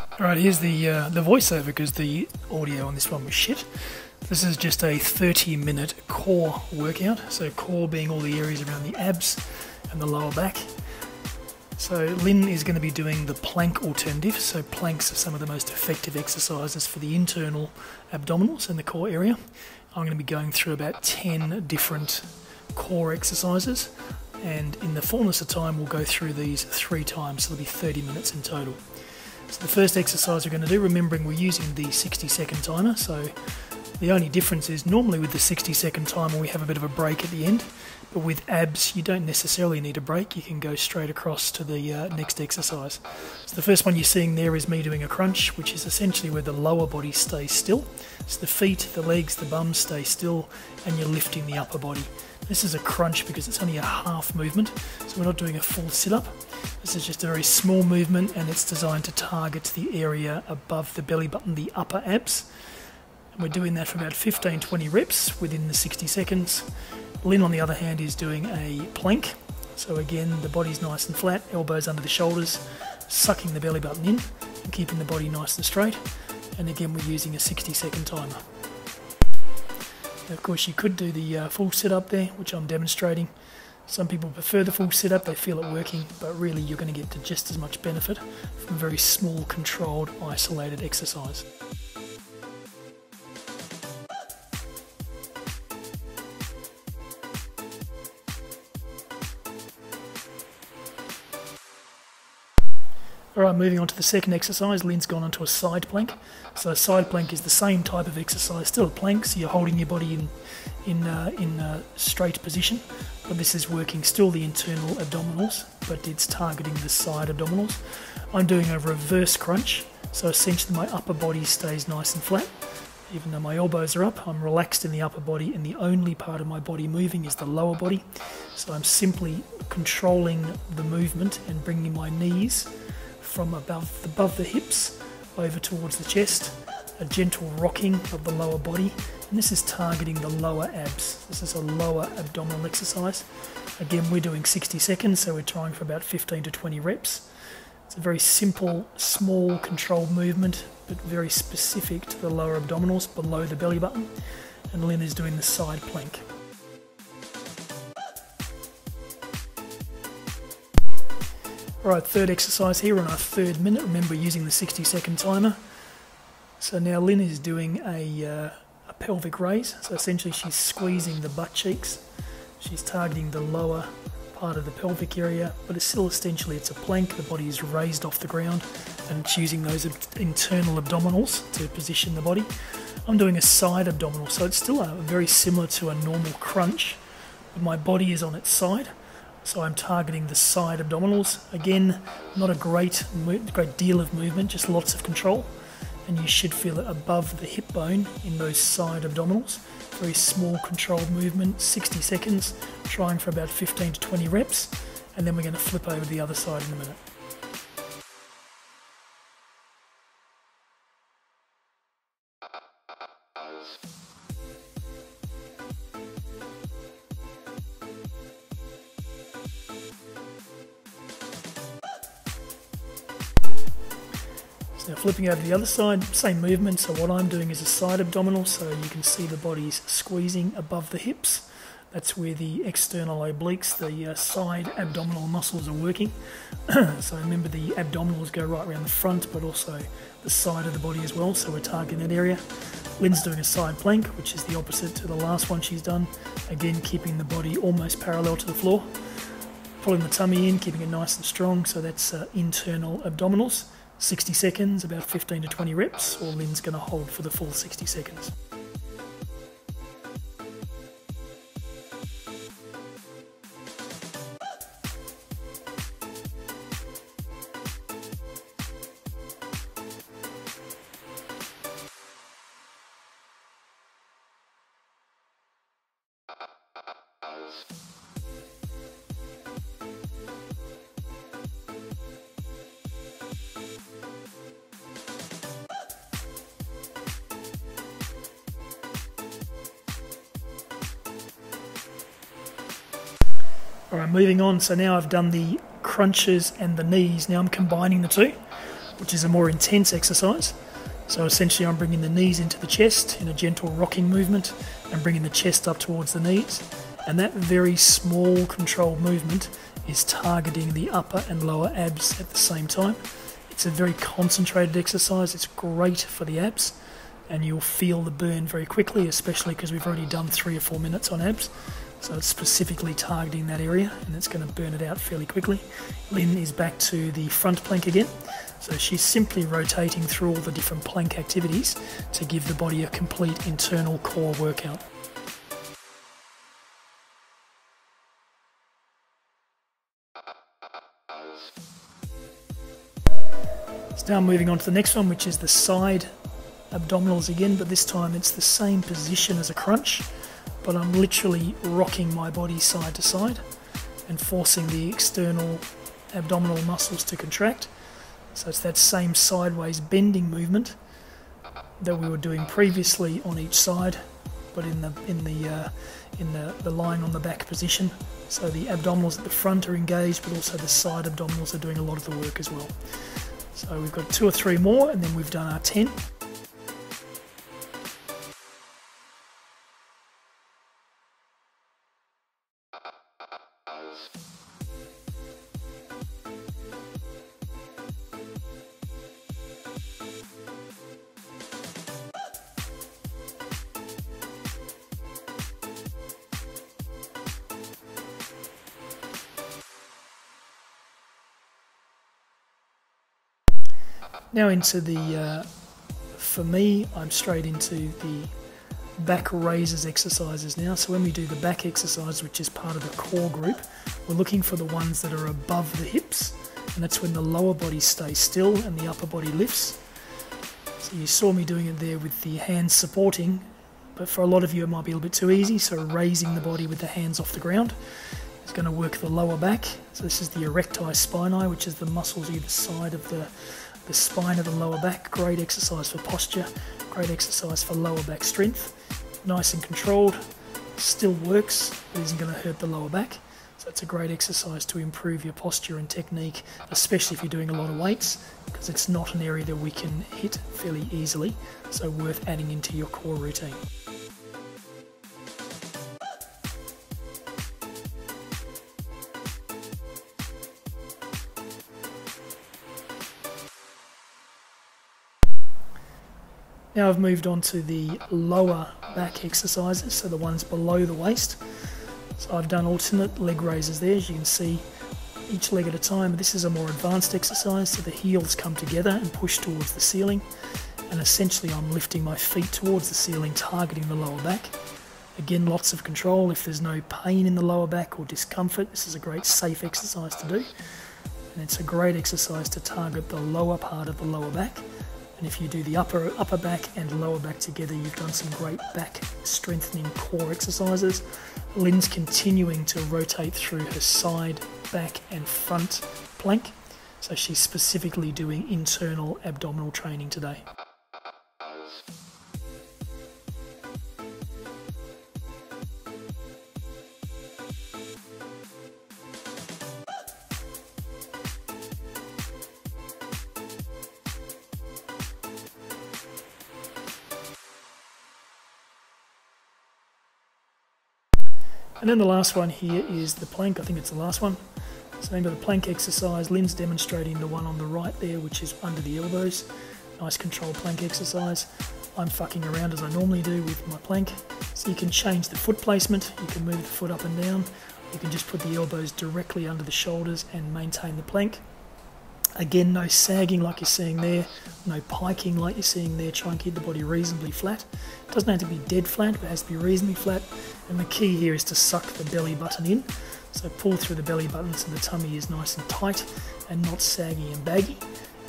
Alright, here's the voiceover because the audio on this one was shit. This is just a 30-minute core workout, so core being all the areas around the abs and the lower back. So Lynn is going to be doing the plank alternative, so planks are some of the most effective exercises for the internal abdominals and the core area. I'm going to be going through about 10 different core exercises, and in the fullness of time we'll go through these 3 times, so there'll be 30 minutes in total. So the first exercise we're going to do, remembering we're using the 60-second timer, so the only difference is normally with the 60-second timer we have a bit of a break at the end, but with abs you don't necessarily need a break, you can go straight across to the next exercise. So the first one you're seeing there is me doing a crunch, which is essentially where the lower body stays still. So the feet, the legs, the bum stay still, and you're lifting the upper body. This is a crunch because it's only a half movement, so we're not doing a full sit-up. This is just a very small movement and it's designed to target the area above the belly button, the upper abs. And we're doing that for about 15-20 reps within the 60 seconds. Lynn, on the other hand, is doing a plank. So again, the body's nice and flat, elbows under the shoulders, sucking the belly button in and keeping the body nice and straight. And again, we're using a 60-second timer. Now, of course, you could do the full sit-up there, which I'm demonstrating. Some people prefer the full sit-up, they feel it working, but really you're going to get to just as much benefit from very small, controlled, isolated exercise. Alright, moving on to the second exercise, Lynn's gone onto a side plank. So a side plank is the same type of exercise, still a plank, so you're holding your body in a straight position, but this is working still the internal abdominals, but it's targeting the side abdominals. I'm doing a reverse crunch, so essentially my upper body stays nice and flat. Even though my elbows are up, I'm relaxed in the upper body, and the only part of my body moving is the lower body. So I'm simply controlling the movement and bringing my knees from above the hips over towards the chest, a gentle rocking of the lower body, and this is targeting the lower abs. This is a lower abdominal exercise. Again, we're doing 60 seconds, so we're trying for about 15 to 20 reps. It's a very simple, small, controlled movement, but very specific to the lower abdominals below the belly button, and Lynn is doing the side plank. Alright, third exercise here on our 3rd minute, remember using the 60-second timer. So now Lynn is doing a pelvic raise, so essentially she's squeezing the butt cheeks. She's targeting the lower part of the pelvic area, but it's still essentially it's a plank, the body is raised off the ground and it's using those internal abdominals to position the body. I'm doing a side abdominal, so it's still very similar to a normal crunch, but my body is on its side. So I'm targeting the side abdominals. Again, not a great deal of movement, just lots of control. And you should feel it above the hip bone in those side abdominals. Very small controlled movement, 60 seconds, trying for about 15 to 20 reps. And then we're going to flip over to the other side in a minute. So now flipping over to the other side, same movement, so what I'm doing is a side abdominal, so you can see the body's squeezing above the hips. That's where the external obliques, the side abdominal muscles are working. So remember the abdominals go right around the front, but also the side of the body as well, so we're targeting that area. Lynn's doing a side plank, which is the opposite to the last one she's done. Again, keeping the body almost parallel to the floor. Pulling the tummy in, keeping it nice and strong, so that's internal abdominals. 60 seconds, about 15 to 20 reps, or Lynn's going to hold for the full 60 seconds. Alright, moving on. So now I've done the crunches and the knees. Now I'm combining the two. which is a more intense exercise. So essentially I'm bringing the knees into the chest in a gentle rocking movement and bringing the chest up towards the knees. And that very small controlled movement is targeting the upper and lower abs at the same time. It's a very concentrated exercise. It's great for the abs, and you'll feel the burn very quickly, especially because we've already done 3 or 4 minutes on abs. So it's specifically targeting that area, and it's going to burn it out fairly quickly. Lynn is back to the front plank again. So she's simply rotating through all the different plank activities to give the body a complete internal core workout. So now moving on to the next one, which is the side abdominals again, but this time it's the same position as a crunch, but I'm literally rocking my body side to side and forcing the external abdominal muscles to contract. So it's that same sideways bending movement that we were doing previously on each side, but in the line on the back position. So the abdominals at the front are engaged, but also the side abdominals are doing a lot of the work as well. So we've got 2 or 3 more, and then we've done our 10. Now into the, for me, I'm straight into the back raises exercises now. So when we do the back exercise, which is part of the core group, we're looking for the ones that are above the hips, and that's when the lower body stays still and the upper body lifts. So you saw me doing it there with the hands supporting, but for a lot of you it might be a little bit too easy, so raising the body with the hands off the ground is going to work the lower back. So this is the erecti spinae, which is the muscles either side of the spine of the lower back. Great exercise for posture, great exercise for lower back strength. Nice and controlled, still works, but isn't going to hurt the lower back. So it's a great exercise to improve your posture and technique, especially if you're doing a lot of weights, because it's not an area that we can hit fairly easily, so worth adding into your core routine. Now I've moved on to the lower back exercises, so the ones below the waist. So I've done alternate leg raises there, as you can see, each leg at a time. This is a more advanced exercise, so the heels come together and push towards the ceiling, and essentially I'm lifting my feet towards the ceiling, targeting the lower back. Again, lots of control. If there's no pain in the lower back or discomfort, this is a great safe exercise to do, and it's a great exercise to target the lower part of the lower back. And if you do the upper back and lower back together, you've done some great back strengthening core exercises. Lynn's continuing to rotate through her side, back and front plank. So she's specifically doing internal abdominal training today. And then the last one here is the plank. I think it's the last one. So remember the plank exercise. Lynn's demonstrating the one on the right there, which is under the elbows. Nice controlled plank exercise. I'm fucking around as I normally do with my plank. So you can change the foot placement. You can move the foot up and down. You can just put the elbows directly under the shoulders and maintain the plank. Again, no sagging like you're seeing there, no piking like you're seeing there. Try and keep the body reasonably flat. It doesn't have to be dead flat, but it has to be reasonably flat. And the key here is to suck the belly button in. So pull through the belly button so the tummy is nice and tight and not saggy and baggy.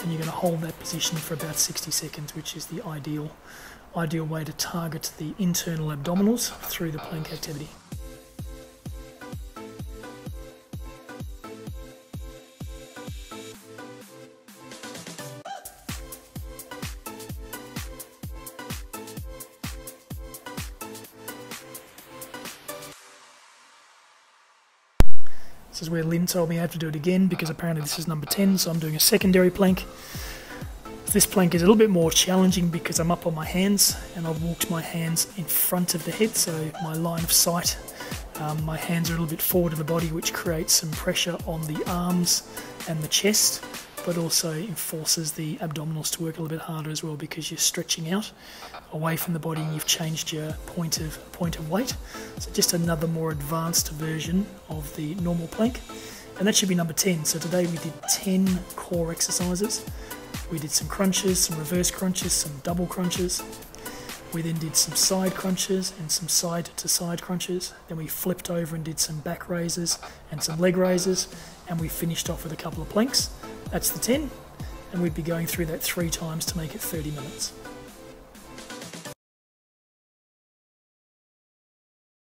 And you're going to hold that position for about 60 seconds, which is the ideal way to target the internal abdominals through the plank activity. This is where Lynn told me I have to do it again because apparently this is number 10, so I'm doing a secondary plank. This plank is a little bit more challenging because I'm up on my hands and I've walked my hands in front of the head, so my line of sight, my hands are a little bit forward of the body, which creates some pressure on the arms and the chest, but also enforces the abdominals to work a little bit harder as well because you're stretching out away from the body and you've changed your point of weight. So just another more advanced version of the normal plank, and that should be number 10. So today we did 10 core exercises. We did some crunches, some reverse crunches, some double crunches. We then did some side crunches and some side to side crunches. Then we flipped over and did some back raises and some leg raises, and we finished off with a couple of planks. That's the 10, and we'd be going through that 3 times to make it 30 minutes.